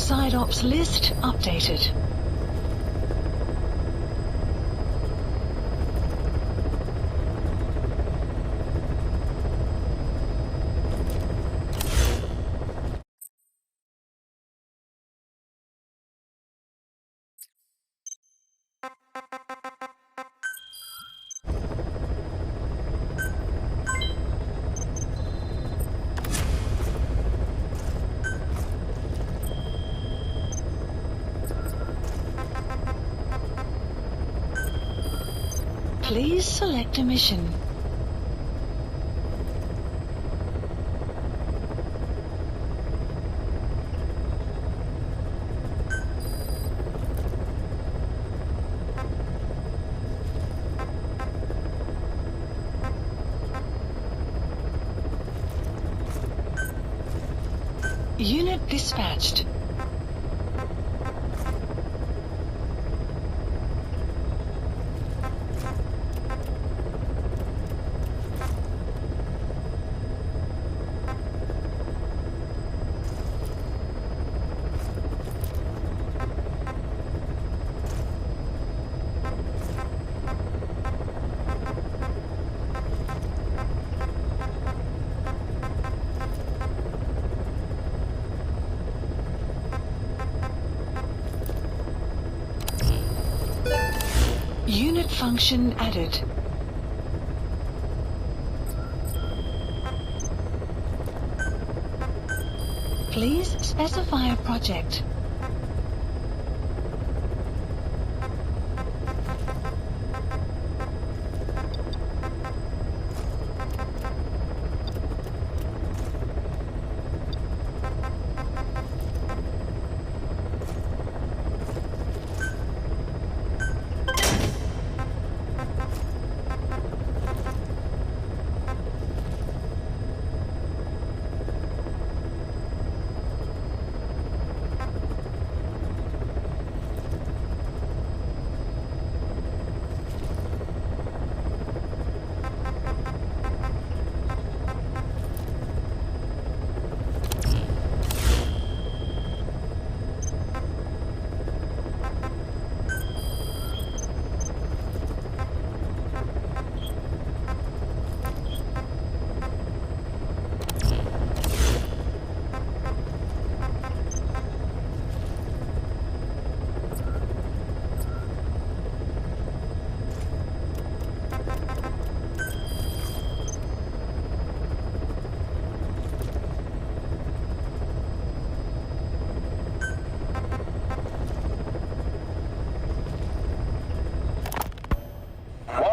Side ops list updated. Please select a mission. Unit dispatched. Unit function added. Please specify a project.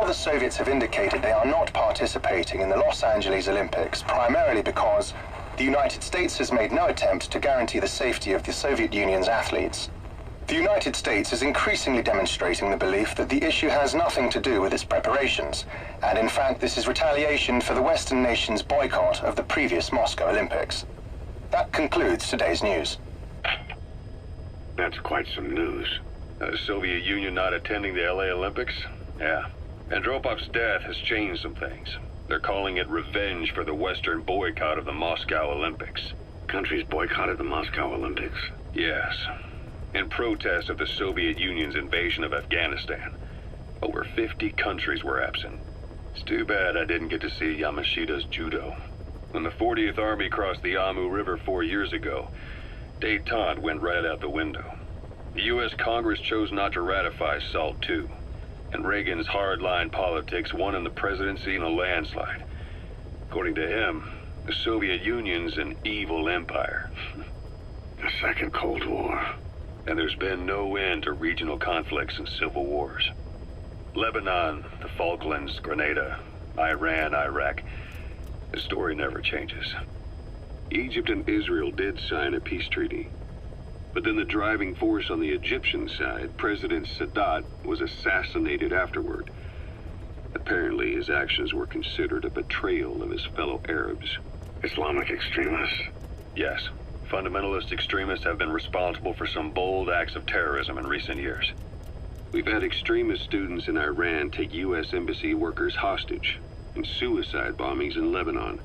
The Soviets have indicated they are not participating in the Los Angeles Olympics, primarily because the United States has made no attempt to guarantee the safety of the Soviet Union's athletes. The United States is increasingly demonstrating the belief that the issue has nothing to do with its preparations, and in fact this is retaliation for the Western nations' boycott of the previous Moscow Olympics. That concludes today's news. That's quite some news. The Soviet Union not attending the LA Olympics? Yeah. Andropov's death has changed some things. They're calling it revenge for the Western boycott of the Moscow Olympics. Countries boycotted the Moscow Olympics? Yes. In protest of the Soviet Union's invasion of Afghanistan. Over 50 countries were absent. It's too bad I didn't get to see Yamashita's judo. When the 40th Army crossed the Amu River 4 years ago, détente went right out the window. The U.S. Congress chose not to ratify SALT II. And Reagan's hardline politics won in the presidency in a landslide. According to him, the Soviet Union's an evil empire. A second Cold War. And there's been no end to regional conflicts and civil wars. Lebanon, the Falklands, Grenada, Iran, Iraq. The story never changes. Egypt and Israel did sign a peace treaty. But then the driving force on the Egyptian side, President Sadat, was assassinated afterward. Apparently, his actions were considered a betrayal of his fellow Arabs. Islamic extremists? Yes. Fundamentalist extremists have been responsible for some bold acts of terrorism in recent years. We've had extremist students in Iran take U.S. embassy workers hostage, and suicide bombings in Lebanon.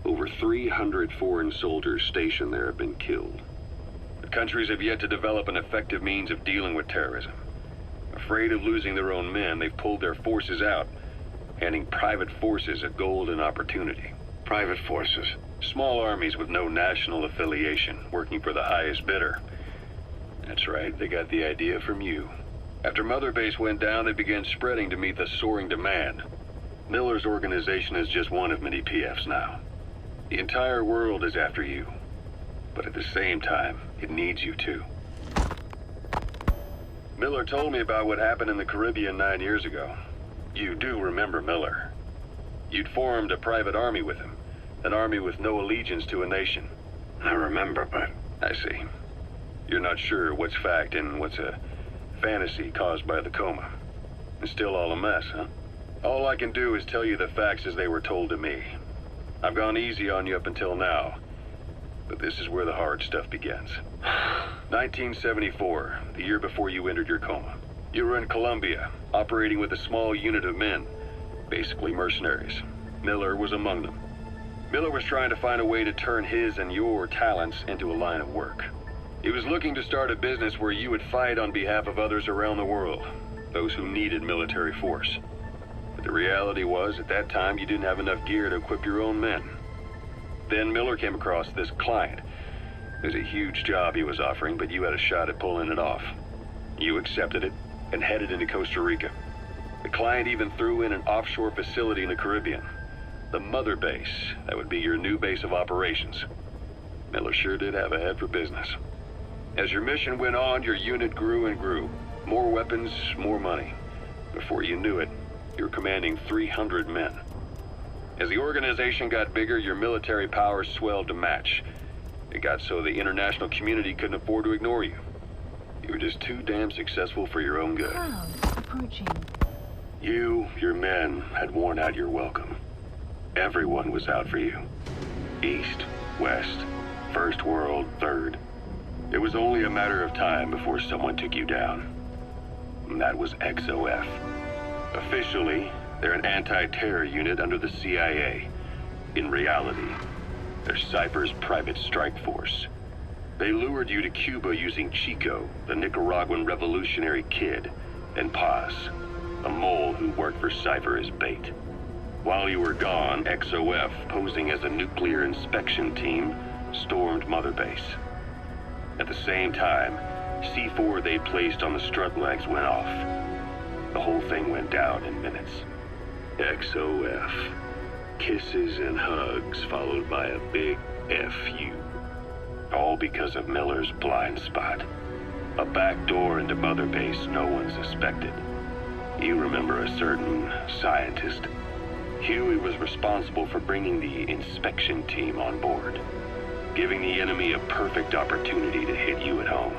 Over 300 foreign soldiers stationed there have been killed. But countries have yet to develop an effective means of dealing with terrorism. Afraid of losing their own men, they've pulled their forces out, handing private forces a golden opportunity. Private forces. Small armies with no national affiliation, working for the highest bidder. That's right, they got the idea from you. After Mother Base went down, they began spreading to meet the soaring demand. Miller's organization is just one of many PFs now. The entire world is after you. But at the same time, it needs you too. Miller told me about what happened in the Caribbean 9 years ago. You do remember Miller. You'd formed a private army with him. An army with no allegiance to a nation. I remember, but... I see. You're not sure what's fact and what's a fantasy caused by the coma. It's still all a mess, huh? All I can do is tell you the facts as they were told to me. I've gone easy on you up until now. But this is where the hard stuff begins. 1974, the year before you entered your coma. You were in Colombia, operating with a small unit of men, basically mercenaries. Miller was among them. Miller was trying to find a way to turn his and your talents into a line of work. He was looking to start a business where you would fight on behalf of others around the world, those who needed military force. But the reality was, at that time, you didn't have enough gear to equip your own men. Then Miller came across this client. It was a huge job he was offering, but you had a shot at pulling it off. You accepted it and headed into Costa Rica. The client even threw in an offshore facility in the Caribbean. The Mother Base, that would be your new base of operations. Miller sure did have a head for business. As your mission went on, your unit grew and grew. More weapons, more money. Before you knew it, you were commanding 300 men. As the organization got bigger, your military powers swelled to match. It got so the international community couldn't afford to ignore you. You were just too damn successful for your own good. Clouds approaching. You, your men, had worn out your welcome. Everyone was out for you. East, West, First World, Third. It was only a matter of time before someone took you down. And that was XOF. Officially, they're an anti-terror unit under the CIA. In reality, they're Cypher's private strike force. They lured you to Cuba using Chico, the Nicaraguan revolutionary kid, and Paz, a mole who worked for Cypher as bait. While you were gone, XOF, posing as a nuclear inspection team, stormed Mother Base. At the same time, C4 they placed on the strut legs went off. The whole thing went down in minutes. XOF. Kisses and hugs followed by a big FU. All because of Miller's blind spot. A back door into Mother Base no one suspected. You remember a certain scientist. Huey was responsible for bringing the inspection team on board, giving the enemy a perfect opportunity to hit you at home.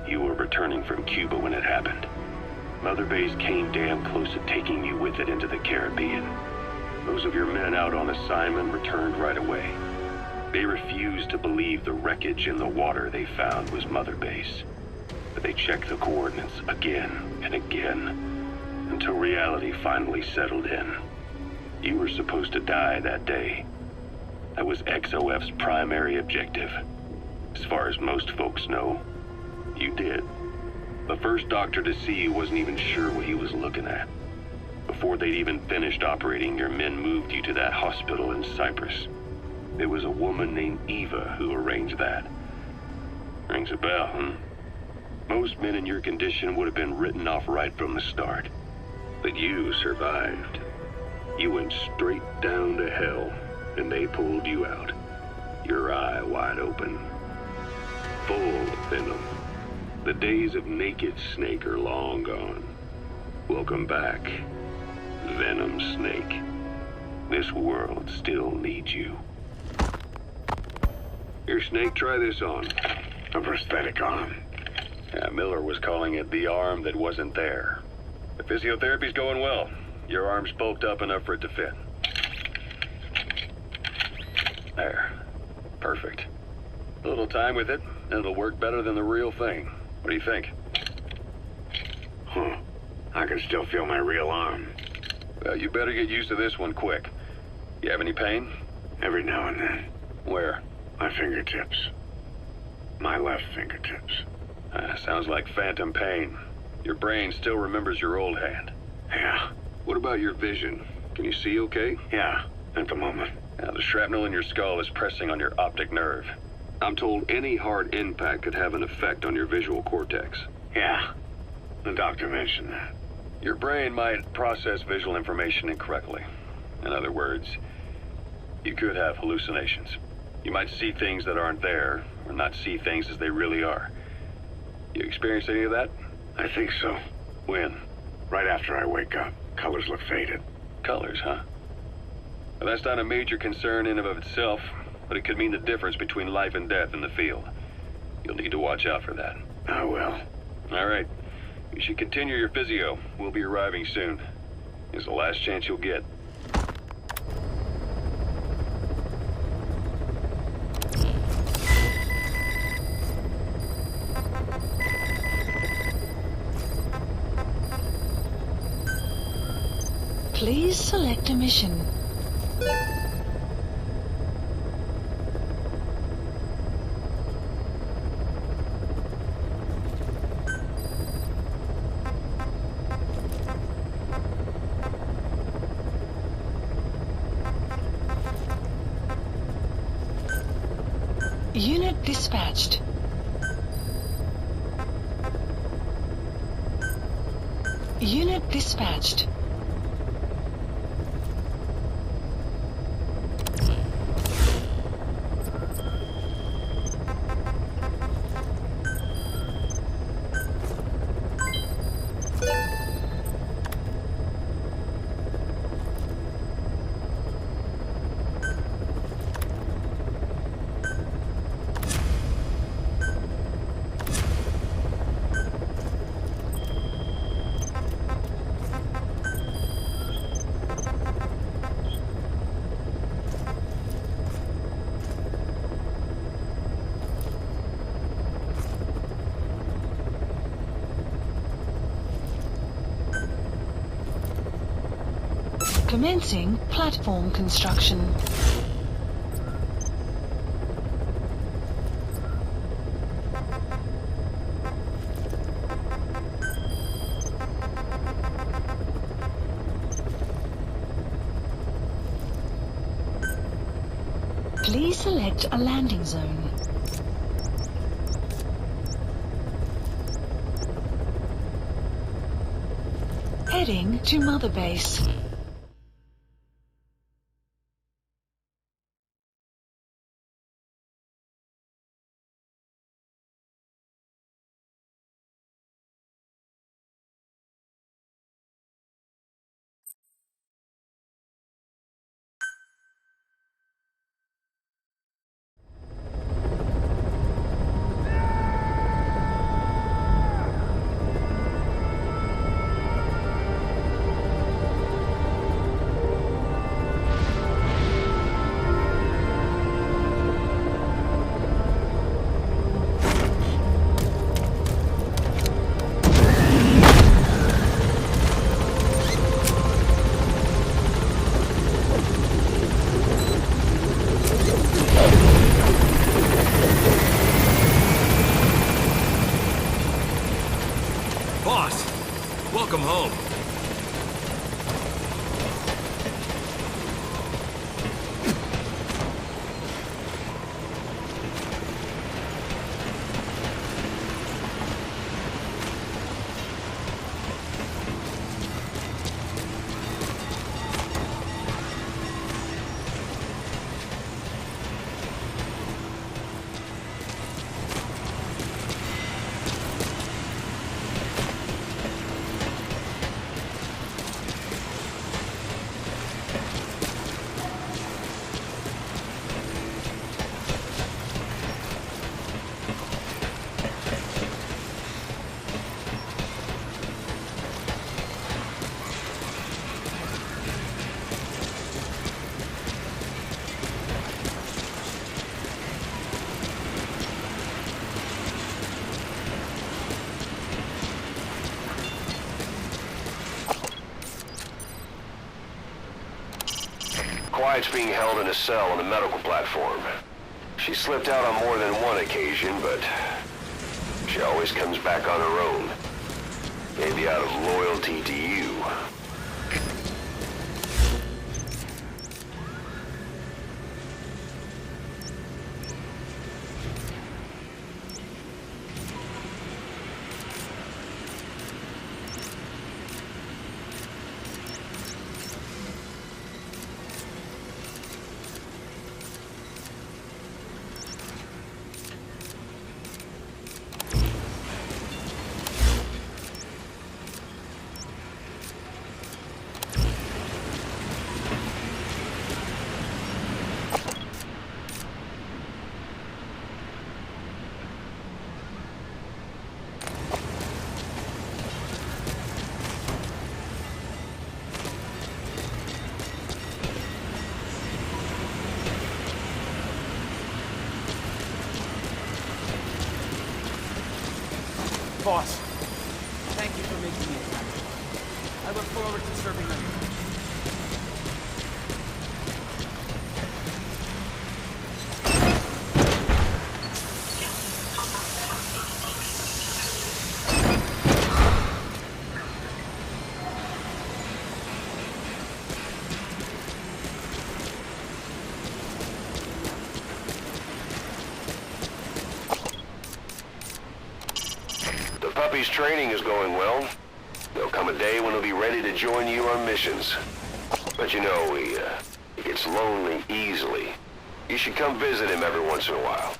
You were returning from Cuba when it happened. Mother Base came damn close to taking you with it into the Caribbean. Those of your men out on assignment returned right away. They refused to believe the wreckage in the water they found was Mother Base. But they checked the coordinates again and again, until reality finally settled in. You were supposed to die that day. That was XOF's primary objective. As far as most folks know, you did. The first doctor to see you wasn't even sure what he was looking at. Before they'd even finished operating, your men moved you to that hospital in Cyprus. It was a woman named Eva who arranged that. Rings a bell, huh? Most men in your condition would have been written off right from the start. But you survived. You went straight down to hell, and they pulled you out. Your eye wide open. Full of venom. The days of Naked Snake are long gone. Welcome back, Venom Snake. This world still needs you. Here, Snake, try this on. A prosthetic arm. Yeah, Miller was calling it the arm that wasn't there. The physiotherapy's going well. Your arm's bulked up enough for it to fit. There. Perfect. A little time with it, and it'll work better than the real thing. What do you think? Huh. I can still feel my real arm. Well, you better get used to this one quick. You have any pain? Every now and then. Where? My fingertips. My left fingertips. Sounds like phantom pain. Your brain still remembers your old hand. Yeah. What about your vision? Can you see okay? Yeah, at the moment. Now, the shrapnel in your skull is pressing on your optic nerve. I'm told any hard impact could have an effect on your visual cortex. Yeah. The doctor mentioned that. Your brain might process visual information incorrectly. In other words, you could have hallucinations. You might see things that aren't there, or not see things as they really are. You experience any of that? I think so. When? Right after I wake up. Colors look faded. Colors, huh? Well, that's not a major concern in and of itself, but it could mean the difference between life and death in the field. You'll need to watch out for that. I will. All right. You should continue your physio. We'll be arriving soon. It's the last chance you'll get. Please select a mission. Unit dispatched. Unit dispatched. Commencing platform construction. Please select a landing zone. Heading to Mother Base. Boss, welcome home. Quiet's being held in a cell on the medical platform. She slipped out on more than one occasion, but she always comes back on her own. Maybe out of loyalty to you. Boss, thank you for making me a captain. I look forward to serving under you. Puppy's training is going well. There'll come a day when he'll be ready to join you on missions. But you know, he gets lonely easily. You should come visit him every once in a while.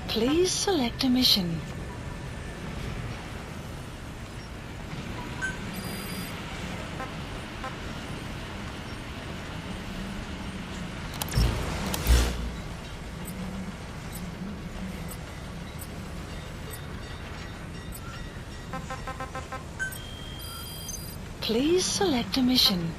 Please select a mission. Please select a mission.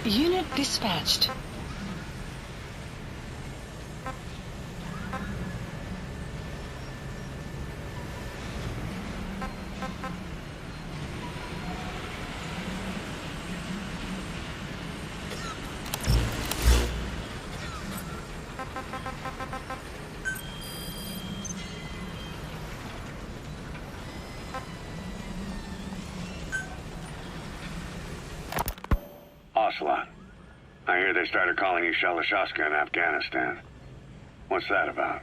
Unit dispatched. Ocelot, I hear they started calling you Shalashaska in Afghanistan. What's that about?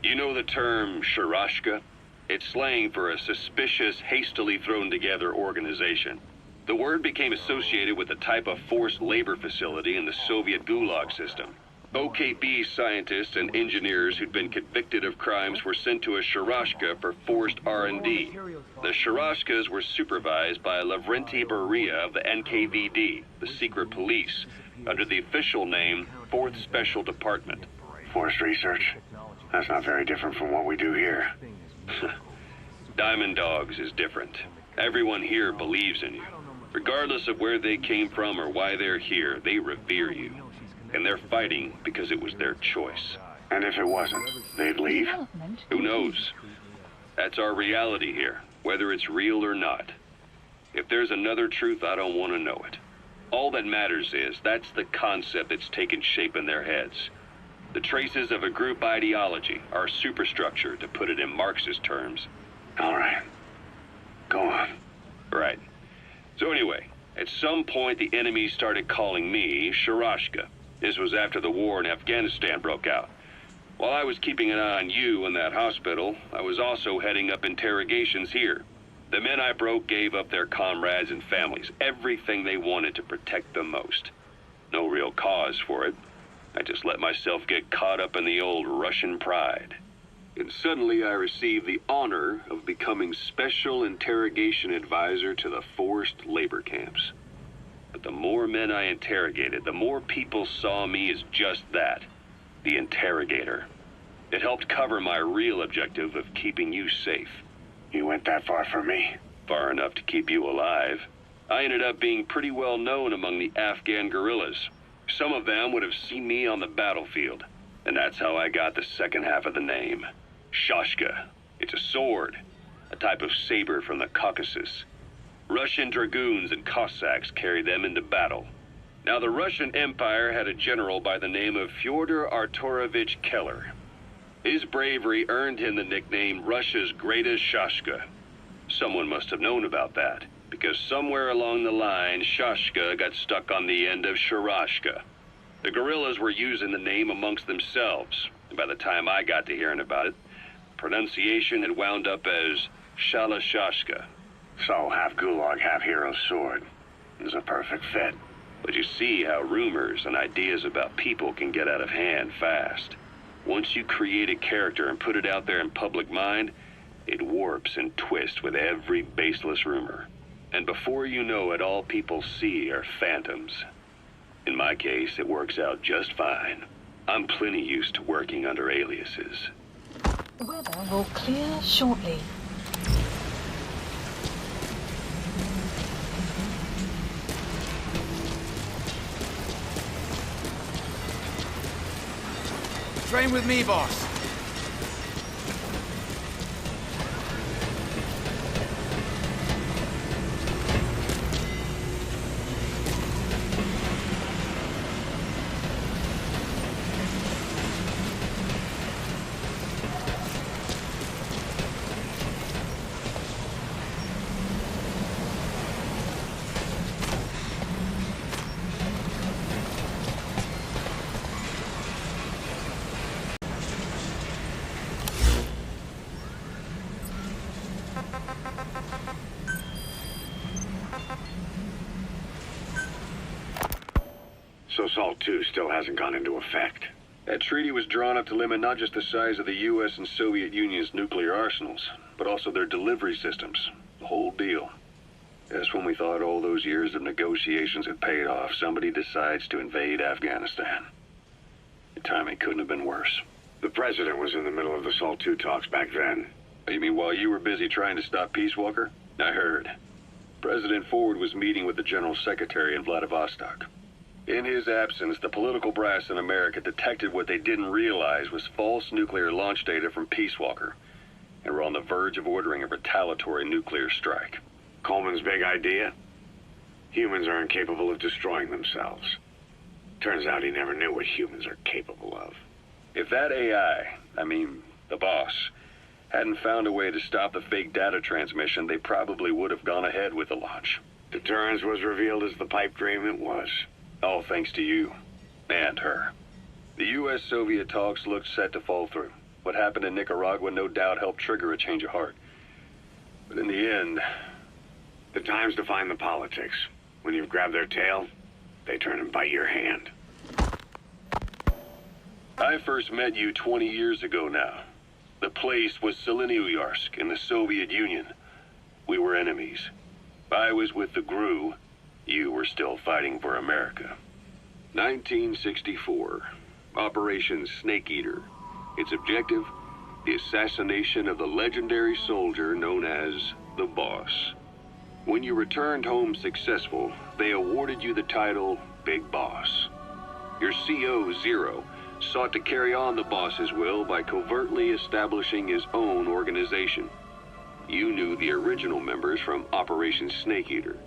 You know the term Sharashka? It's slang for a suspicious, hastily thrown together organization. The word became associated with a type of forced labor facility in the Soviet Gulag system. OKB scientists and engineers who'd been convicted of crimes were sent to a Sharashka for forced R&D. The Sharashkas were supervised by Lavrenti Beria of the NKVD, the secret police, under the official name 4th Special Department. Forced research? That's not very different from what we do here. Diamond Dogs is different. Everyone here believes in you. Regardless of where they came from or why they're here, they revere you. And they're fighting because it was their choice. And if it wasn't, they'd leave? Development Who knows? That's our reality here, whether it's real or not. If there's another truth, I don't want to know it. All that matters is that's the concept that's taken shape in their heads. The traces of a group ideology, our superstructure, to put it in Marxist terms. All right. Go on. Right. So anyway, at some point the enemy started calling me Sharashka. This was after the war in Afghanistan broke out. While I was keeping an eye on you in that hospital, I was also heading up interrogations here. The men I broke gave up their comrades and families, everything they wanted to protect them most. No real cause for it. I just let myself get caught up in the old Russian pride. And suddenly I received the honor of becoming Special Interrogation Advisor to the forced labor camps. But the more men I interrogated, the more people saw me as just that, the interrogator. It helped cover my real objective of keeping you safe. You went that far for me? Far enough to keep you alive. I ended up being pretty well known among the Afghan guerrillas. Some of them would have seen me on the battlefield, and that's how I got the second half of the name. Shashka. It's a sword, a type of saber from the Caucasus. Russian dragoons and Cossacks carried them into battle. Now, the Russian Empire had a general by the name of Fyodor Arturovich Keller. His bravery earned him the nickname Russia's Greatest Shashka. Someone must have known about that, because somewhere along the line, Shashka got stuck on the end of Sharashka. The guerrillas were using the name amongst themselves, and by the time I got to hearing about it, pronunciation had wound up as Shalashashka. So, half Gulag, half Hero Sword. Is a perfect fit. But you see how rumors and ideas about people can get out of hand fast. Once you create a character and put it out there in public mind, it warps and twists with every baseless rumor. And before you know it, all people see are phantoms. In my case, it works out just fine. I'm plenty used to working under aliases. The weather will clear shortly. Train with me, boss. So SALT II still hasn't gone into effect. That treaty was drawn up to limit not just the size of the U.S. and Soviet Union's nuclear arsenals, but also their delivery systems. The whole deal. Just when we thought all those years of negotiations had paid off, somebody decides to invade Afghanistan. The timing couldn't have been worse. The president was in the middle of the SALT II talks back then. You mean while you were busy trying to stop Peace Walker? I heard. President Ford was meeting with the General Secretary in Vladivostok. In his absence, the political brass in America detected what they didn't realize was false nuclear launch data from Peace Walker, and were on the verge of ordering a retaliatory nuclear strike. Coleman's big idea? Humans are incapable of destroying themselves. Turns out he never knew what humans are capable of. If that AI, the boss, hadn't found a way to stop the fake data transmission, they probably would have gone ahead with the launch. Deterrence was revealed as the pipe dream it was. All thanks to you. And her. The U.S.-Soviet talks looked set to fall through. What happened in Nicaragua no doubt helped trigger a change of heart. But in the end... The times define the politics. When you've grabbed their tail, they turn and bite your hand. I first met you 20 years ago now. The place was Selenoyarsk in the Soviet Union. We were enemies. I was with the GRU. You were still fighting for America. 1964. Operation Snake Eater. Its objective? The assassination of the legendary soldier known as the Boss. When you returned home successful, they awarded you the title Big Boss. Your CO, Zero, sought to carry on the Boss's will by covertly establishing his own organization. You knew the original members from Operation Snake Eater.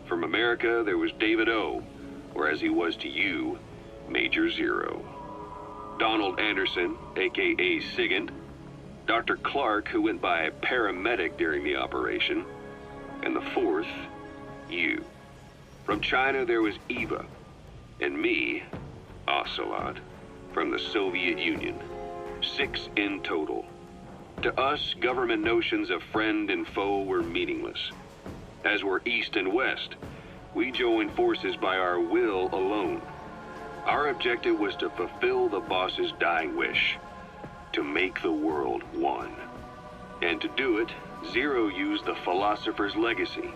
From America, there was David O, or as he was to you, Major Zero. Donald Anderson, aka Sigint, Dr. Clark, who went by paramedic during the operation, and the fourth, you. From China, there was Eva, and me, Ocelot, from the Soviet Union. 6 in total. To us, government notions of friend and foe were meaningless. As were East and West, we joined forces by our will alone. Our objective was to fulfill the Boss's dying wish, to make the world one. And to do it, Zero used the Philosopher's Legacy,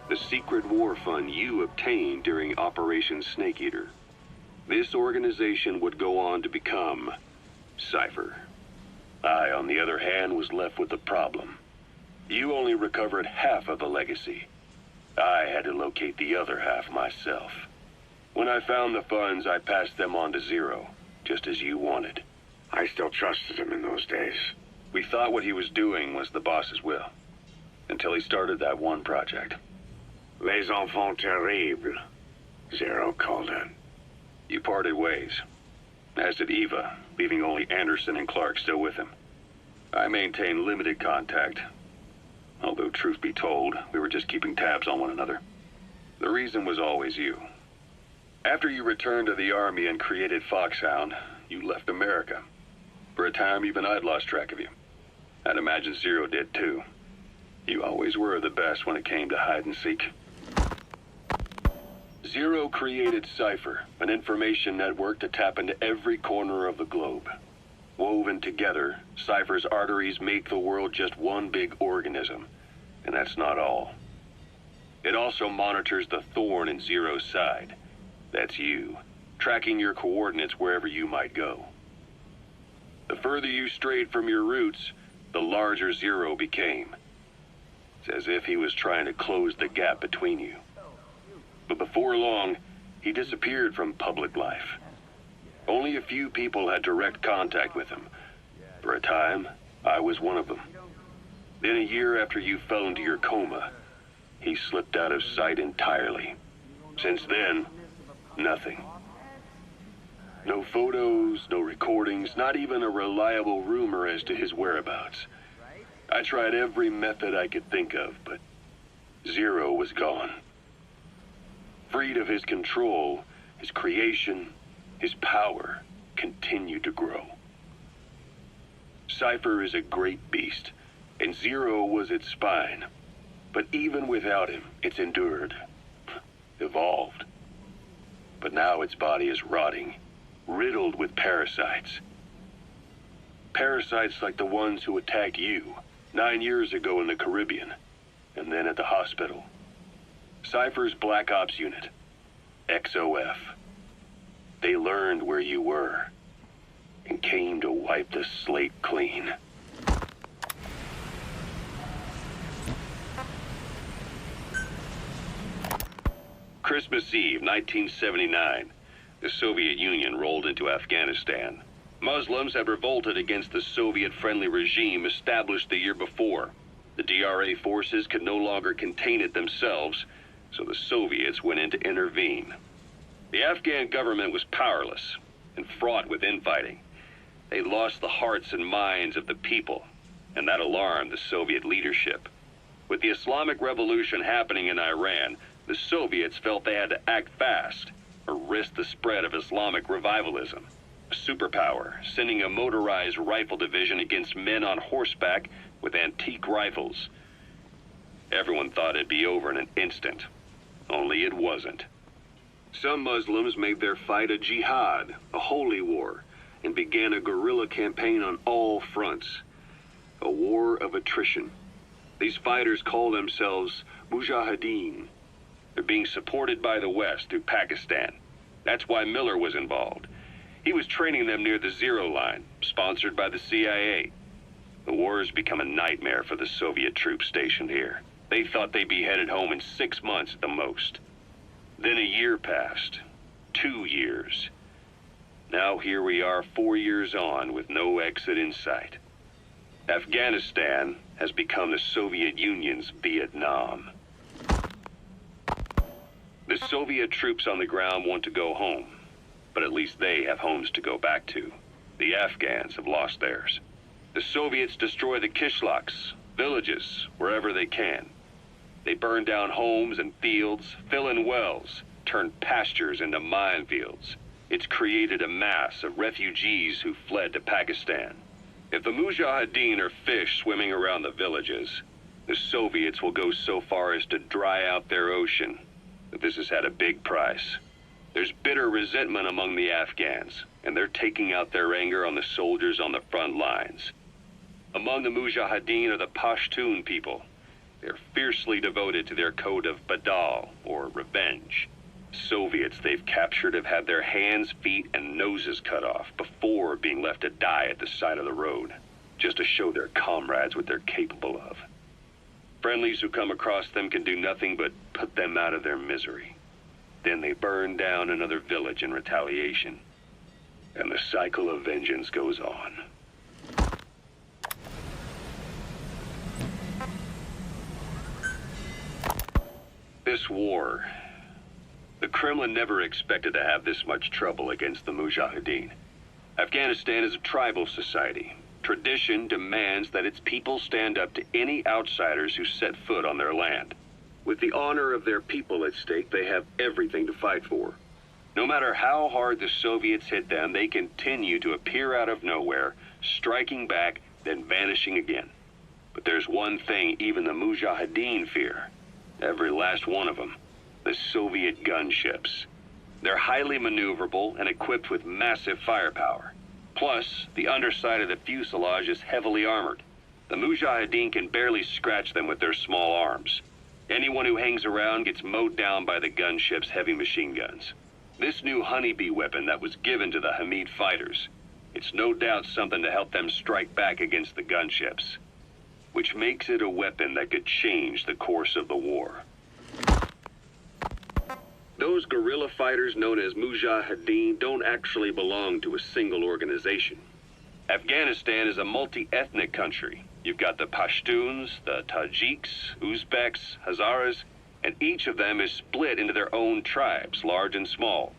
the secret war fund you obtained during Operation Snake Eater. This organization would go on to become Cypher. I, on the other hand, was left with the problem. You only recovered half of the legacy. I had to locate the other half myself. When I found the funds, I passed them on to Zero, just as you wanted. I still trusted him in those days. We thought what he was doing was the Boss's will, until he started that one project. Les enfants terribles, Zero called in. You parted ways, as did Eva, leaving only Anderson and Clark still with him. I maintained limited contact, although truth be told, we were just keeping tabs on one another. The reason was always you. After you returned to the Army and created Foxhound, you left America. For a time, even I'd lost track of you. I'd imagine Zero did too. You always were the best when it came to hide and seek. Zero created Cypher, an information network to tap into every corner of the globe. Woven together, Cypher's arteries make the world just one big organism, and that's not all. It also monitors the thorn in Zero's side. That's you, tracking your coordinates wherever you might go. The further you strayed from your roots, the larger Zero became. It's as if he was trying to close the gap between you. But before long, he disappeared from public life. Only a few people had direct contact with him. For a time, I was one of them. Then a year after you fell into your coma, he slipped out of sight entirely. Since then, nothing. No photos, no recordings, not even a reliable rumor as to his whereabouts. I tried every method I could think of, but Zero was gone. Freed of his control, his creation, his power continued to grow. Cypher is a great beast, and Zero was its spine. But even without him, it's endured, evolved. But now its body is rotting, riddled with parasites. Parasites like the ones who attacked you 9 years ago in the Caribbean, and then at the hospital. Cypher's Black Ops Unit, XOF. They learned where you were, and came to wipe the slate clean. Christmas Eve, 1979. The Soviet Union rolled into Afghanistan. Muslims had revolted against the Soviet-friendly regime established the year before. The DRA forces could no longer contain it themselves, so the Soviets went in to intervene. The Afghan government was powerless and fraught with infighting. They lost the hearts and minds of the people, and that alarmed the Soviet leadership. With the Islamic Revolution happening in Iran, the Soviets felt they had to act fast or risk the spread of Islamic revivalism. A superpower, sending a motorized rifle division against men on horseback with antique rifles. Everyone thought it'd be over in an instant. Only it wasn't. Some Muslims made their fight a jihad, a holy war, and began a guerrilla campaign on all fronts. A war of attrition. These fighters call themselves Mujahideen. They're being supported by the West through Pakistan. That's why Miller was involved. He was training them near the Zero Line, sponsored by the CIA. The war has become a nightmare for the Soviet troops stationed here. They thought they'd be headed home in 6 months at the most. Then a year passed. 2 years. Now here we are 4 years on with no exit in sight. Afghanistan has become the Soviet Union's Vietnam. The Soviet troops on the ground want to go home, but at least they have homes to go back to. The Afghans have lost theirs. The Soviets destroy the kishlaks, villages, wherever they can. They burn down homes and fields, fill in wells, turn pastures into minefields. It's created a mass of refugees who fled to Pakistan. If the Mujahideen are fish swimming around the villages, the Soviets will go so far as to dry out their ocean. But this has had a big price. There's bitter resentment among the Afghans, and they're taking out their anger on the soldiers on the front lines. Among the Mujahideen are the Pashtun people. They're fiercely devoted to their code of Badal, or revenge. Soviets they've captured have had their hands, feet, and noses cut off before being left to die at the side of the road, just to show their comrades what they're capable of. Friendlies who come across them can do nothing but put them out of their misery. Then they burn down another village in retaliation. And the cycle of vengeance goes on. This war, the Kremlin never expected to have this much trouble against the Mujahideen. Afghanistan is a tribal society. Tradition demands that its people stand up to any outsiders who set foot on their land. With the honor of their people at stake, they have everything to fight for. No matter how hard the Soviets hit them, they continue to appear out of nowhere, striking back, then vanishing again. But there's one thing even the Mujahideen fear. Every last one of them. The Soviet gunships. They're highly maneuverable and equipped with massive firepower. Plus, the underside of the fuselage is heavily armored. The Mujahideen can barely scratch them with their small arms. Anyone who hangs around gets mowed down by the gunship's heavy machine guns. This new honeybee weapon that was given to the Hamid fighters, it's no doubt something to help them strike back against the gunships, which makes it a weapon that could change the course of the war. Those guerrilla fighters known as Mujahideen don't actually belong to a single organization. Afghanistan is a multi-ethnic country. You've got the Pashtuns, the Tajiks, Uzbeks, Hazaras, and each of them is split into their own tribes, large and small.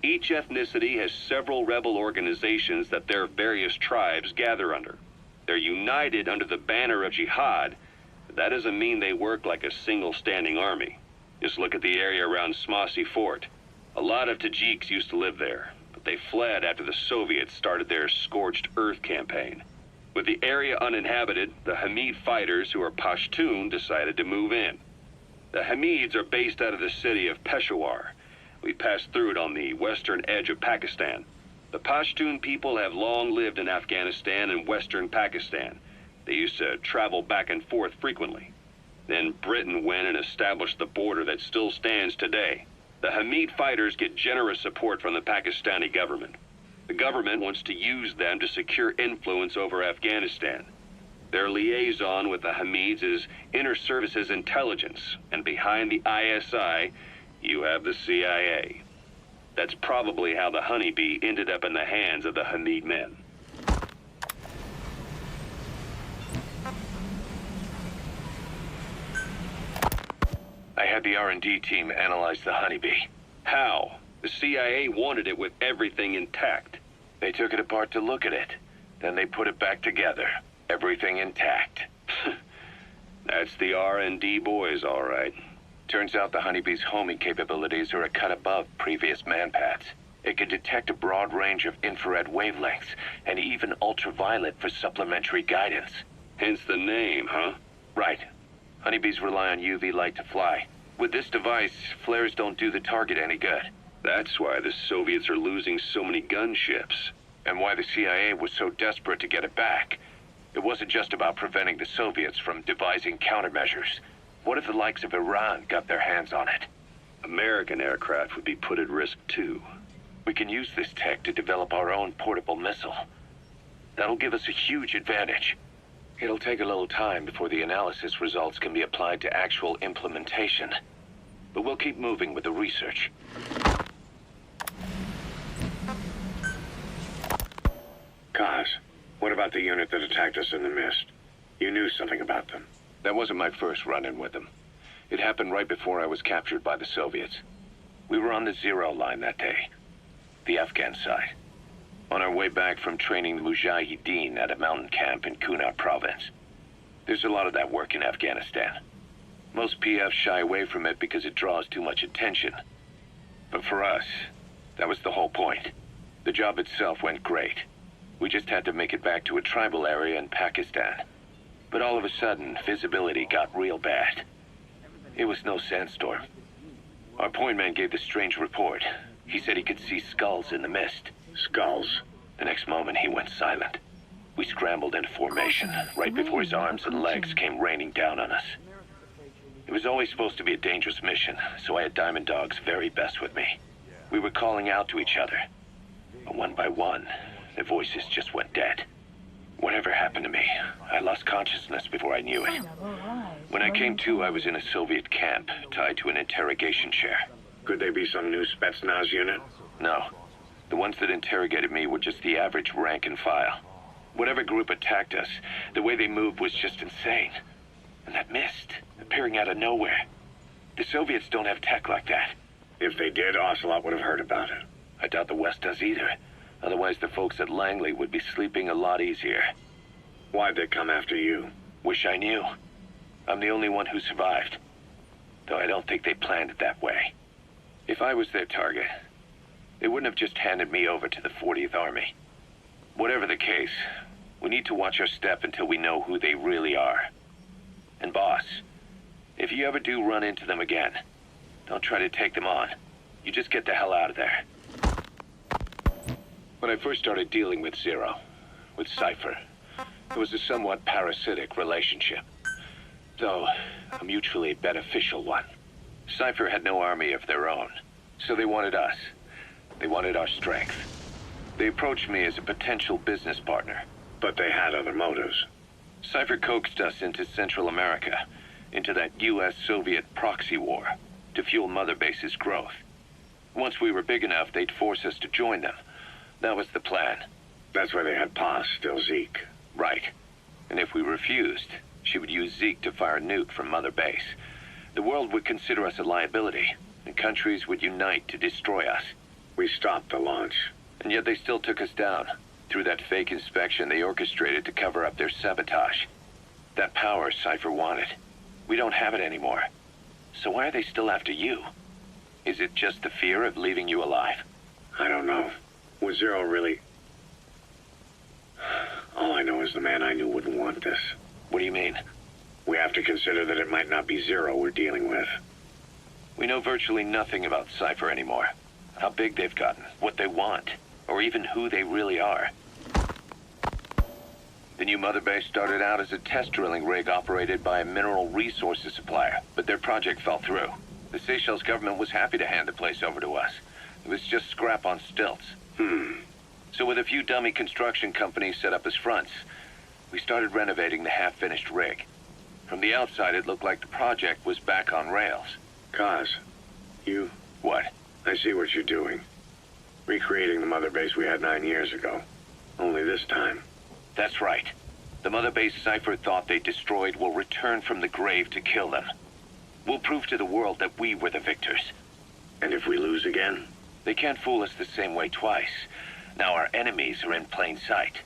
Each ethnicity has several rebel organizations that their various tribes gather under. They're united under the banner of jihad, but that doesn't mean they work like a single standing army. Just look at the area around Smasy Fort. A lot of Tajiks used to live there, but they fled after the Soviets started their Scorched Earth campaign. With the area uninhabited, the Hamid fighters, who are Pashtun, decided to move in. The Hamids are based out of the city of Peshawar. We passed through it on the western edge of Pakistan. The Pashtun people have long lived in Afghanistan and western Pakistan. They used to travel back and forth frequently. Then Britain went and established the border that still stands today. The Hamid fighters get generous support from the Pakistani government. The government wants to use them to secure influence over Afghanistan. Their liaison with the Hamids is Inter-Services Intelligence, and behind the ISI, you have the CIA. That's probably how the honeybee ended up in the hands of the Hamid men. I had the R&D team analyze the honeybee. How? The CIA wanted it with everything intact. They took it apart to look at it. Then they put it back together. Everything intact. That's the R&D boys, all right. Turns out the honeybee's homing capabilities are a cut above previous manpads. It can detect a broad range of infrared wavelengths, and even ultraviolet for supplementary guidance. Hence the name, huh? Right. Honeybees rely on UV light to fly. With this device, flares don't do the target any good. That's why the Soviets are losing so many gunships. and why the CIA was so desperate to get it back. It wasn't just about preventing the Soviets from devising countermeasures. What if the likes of Iran got their hands on it? American aircraft would be put at risk too. We can use this tech to develop our own portable missile. That'll give us a huge advantage. It'll take a little time before the analysis results can be applied to actual implementation. But we'll keep moving with the research. Kaz, what about the unit that attacked us in the mist? You knew something about them. That wasn't my first run-in with them. It happened right before I was captured by the Soviets. We were on the Zero line that day, the Afghan side, on our way back from training the Mujahideen at a mountain camp in Kunar province. There's a lot of that work in Afghanistan. Most PFs shy away from it because it draws too much attention. But for us, that was the whole point. The job itself went great. We just had to make it back to a tribal area in Pakistan. But all of a sudden, visibility got real bad. It was no sandstorm. Our point man gave this strange report. He said he could see skulls in the mist. Skulls? The next moment, he went silent. We scrambled into formation, right before his arms and legs came raining down on us. It was always supposed to be a dangerous mission, so I had Diamond Dog's very best with me. We were calling out to each other. But one by one, the voices just went dead. Whatever happened to me, I lost consciousness before I knew it. When I came to, I was in a Soviet camp, tied to an interrogation chair. Could they be some new Spetsnaz unit? No. The ones that interrogated me were just the average rank and file. Whatever group attacked us, the way they moved was just insane. And that mist, appearing out of nowhere. The Soviets don't have tech like that. If they did, Ocelot would have heard about it. I doubt the West does either. Otherwise, the folks at Langley would be sleeping a lot easier. Why'd they come after you? Wish I knew. I'm the only one who survived. Though I don't think they planned it that way. If I was their target, they wouldn't have just handed me over to the 40th Army. Whatever the case, we need to watch our step until we know who they really are. And boss, if you ever do run into them again, don't try to take them on. You just get the hell out of there. When I first started dealing with Zero, with Cypher, it was a somewhat parasitic relationship, though a mutually beneficial one. Cypher had no army of their own, so they wanted us. They wanted our strength. They approached me as a potential business partner. But they had other motives. Cypher coaxed us into Central America, into that US-Soviet proxy war, to fuel Mother Base's growth. Once we were big enough, they'd force us to join them. That was the plan. That's why they had Paz, still Zeke. Right. And if we refused, she would use Zeke to fire a nuke from Mother Base. The world would consider us a liability, and countries would unite to destroy us. We stopped the launch. And yet they still took us down, through that fake inspection they orchestrated to cover up their sabotage. That power Cypher wanted. We don't have it anymore. So why are they still after you? Is it just the fear of leaving you alive? I don't know. Was Zero really... All I know is the man I knew wouldn't want this. What do you mean? We have to consider that it might not be Zero we're dealing with. We know virtually nothing about Cypher anymore. How big they've gotten, what they want, or even who they really are. The new Mother Base started out as a test drilling rig operated by a mineral resources supplier, but their project fell through. The Seychelles government was happy to hand the place over to us. It was just scrap on stilts. So with a few dummy construction companies set up as fronts, we started renovating the half-finished rig. From the outside, it looked like the project was back on rails. Kaz, you... What? I see what you're doing. Recreating the Mother Base we had 9 years ago. Only this time. That's right. The Mother Base Cypher thought they destroyed will return from the grave to kill them. We'll prove to the world that we were the victors. And if we lose again? They can't fool us the same way twice. Now our enemies are in plain sight.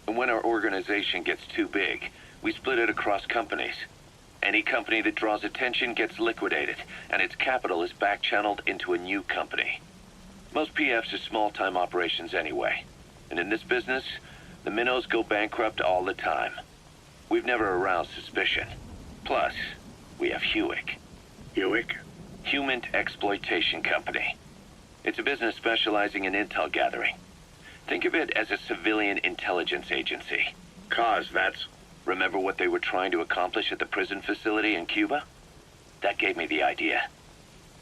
And when our organization gets too big, we split it across companies. Any company that draws attention gets liquidated, and its capital is back-channeled into a new company. Most PFs are small-time operations anyway. And in this business, the minnows go bankrupt all the time. We've never aroused suspicion. Plus, we have Hewick. Hewick? Human Exploitation Company. It's a business specializing in intel gathering. Think of it as a civilian intelligence agency. Cause that's... Remember what they were trying to accomplish at the prison facility in Cuba? That gave me the idea.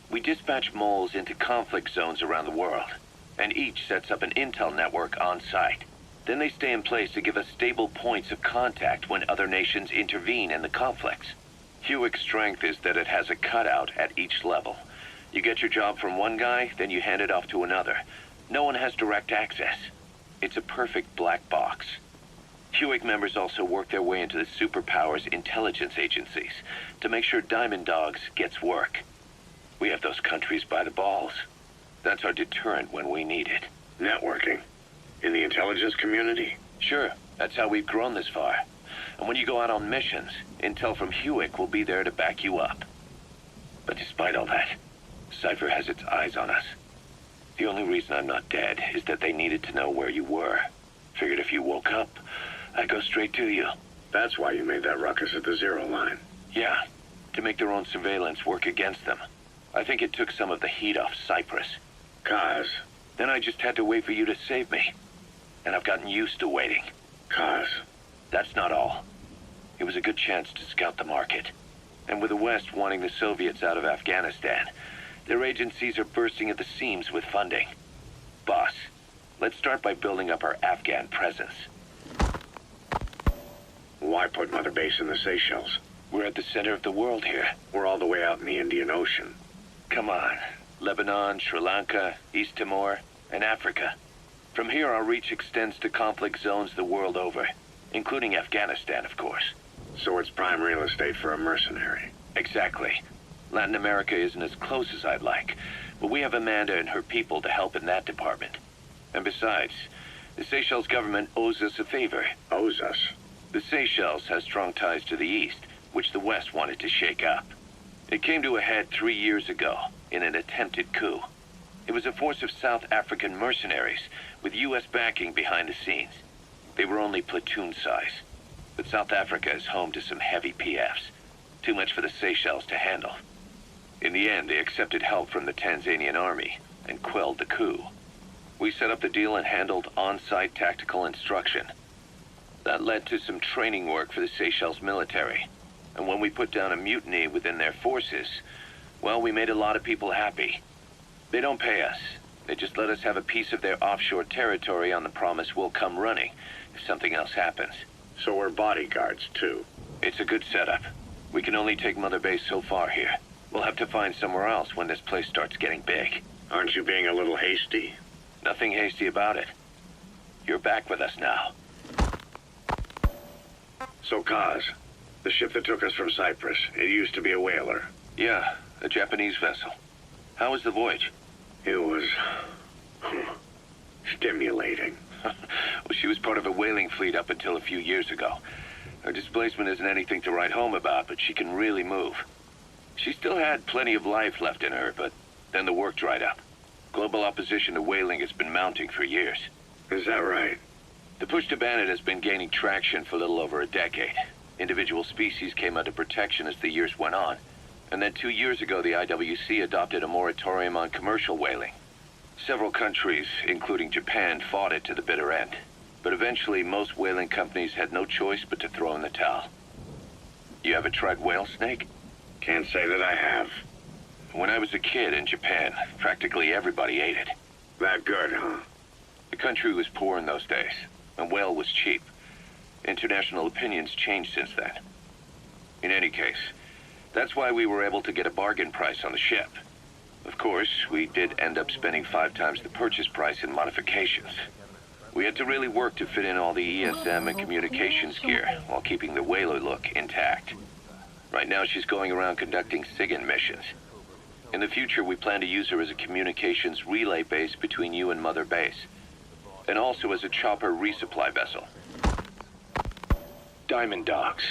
We dispatch moles into conflict zones around the world, and each sets up an intel network on site. Then they stay in place to give us stable points of contact when other nations intervene in the conflicts. Hewick's strength is that it has a cutout at each level. You get your job from one guy, then you hand it off to another. No one has direct access. It's a perfect black box. Hewick members also work their way into the superpowers intelligence agencies to make sure Diamond Dogs gets work. We have those countries by the balls. That's our deterrent when we need it. networking. In the intelligence community? Sure, that's how we've grown this far. And when you go out on missions, intel from Hewick will be there to back you up. But despite all that, Cypher has its eyes on us. The only reason I'm not dead is that they needed to know where you were. Figured if you woke up, I'd go straight to you. That's why you made that ruckus at the Zero Line. Yeah, to make their own surveillance work against them. I think it took some of the heat off Cyprus. Kaz. Then I just had to wait for you to save me. And I've gotten used to waiting. Kaz. That's not all. It was a good chance to scout the market. And with the West wanting the Soviets out of Afghanistan, their agencies are bursting at the seams with funding. Boss, let's start by building up our Afghan presence. Why put Mother Base in the Seychelles? We're at the center of the world here. We're all the way out in the Indian Ocean. Come on. Lebanon, Sri Lanka, East Timor, and Africa. From here, our reach extends to conflict zones the world over, including Afghanistan, of course. So it's prime real estate for a mercenary. Exactly. Latin America isn't as close as I'd like, but we have Amanda and her people to help in that department. And besides, the Seychelles government owes us a favor. Owes us? The Seychelles has strong ties to the east, which the West wanted to shake up. It came to a head 3 years ago in an attempted coup. It was a force of South African mercenaries with U.S. backing behind the scenes. They were only platoon size, but South Africa is home to some heavy PFs, too much for the Seychelles to handle. In the end, they accepted help from the Tanzanian army and quelled the coup. We set up the deal and handled on-site tactical instruction. That led to some training work for the Seychelles military. And when we put down a mutiny within their forces, well, we made a lot of people happy. They don't pay us. They just let us have a piece of their offshore territory on the promise we'll come running if something else happens. So we're bodyguards, too. It's a good setup. We can only take Mother Base so far here. We'll have to find somewhere else when this place starts getting big. Aren't you being a little hasty? Nothing hasty about it. You're back with us now. So, Kaz, the ship that took us from Cyprus, it used to be a whaler. Yeah, a Japanese vessel. How was the voyage? It was... stimulating. Well, she was part of a whaling fleet up until a few years ago. Her displacement isn't anything to write home about, but she can really move. She still had plenty of life left in her, but then the work dried up. Global opposition to whaling has been mounting for years. Is that right? The push to ban it has been gaining traction for a little over a decade. Individual species came under protection as the years went on. And then 2 years ago, the IWC adopted a moratorium on commercial whaling. Several countries, including Japan, fought it to the bitter end. But eventually, most whaling companies had no choice but to throw in the towel. You ever tried whale snake? Can't say that I have. When I was a kid in Japan, practically everybody ate it. That good, huh? The country was poor in those days, and whale was cheap. International opinions changed since then. In any case, that's why we were able to get a bargain price on the ship. Of course, we did end up spending 5 times the purchase price in modifications. We had to really work to fit in all the ESM and communications gear while keeping the whaler look intact. Right now, she's going around conducting SIGINT missions. In the future, we plan to use her as a communications relay base between you and Mother Base, and also as a chopper resupply vessel. Diamond Dogs.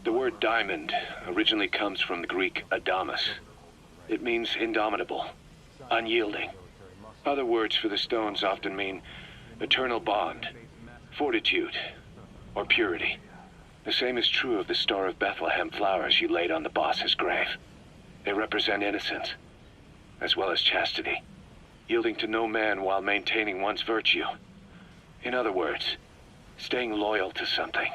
The word diamond originally comes from the Greek adamas. It means indomitable, unyielding. Other words for the stones often mean eternal bond, fortitude, or purity. The same is true of the Star of Bethlehem flowers you laid on the boss's grave. They represent innocence, as well as chastity. yielding to no man while maintaining one's virtue. In other words, staying loyal to something.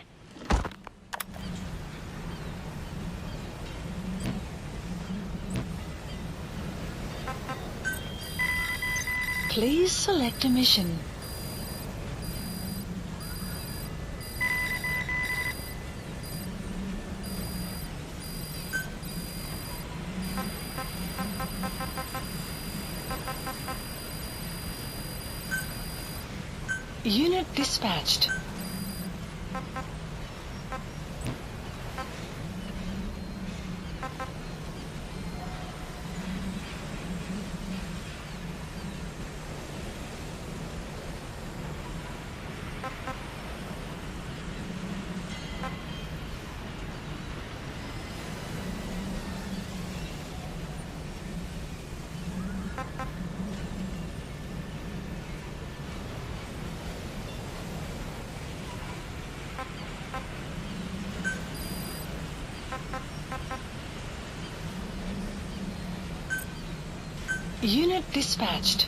Please select a mission. Unit dispatched. Unit dispatched.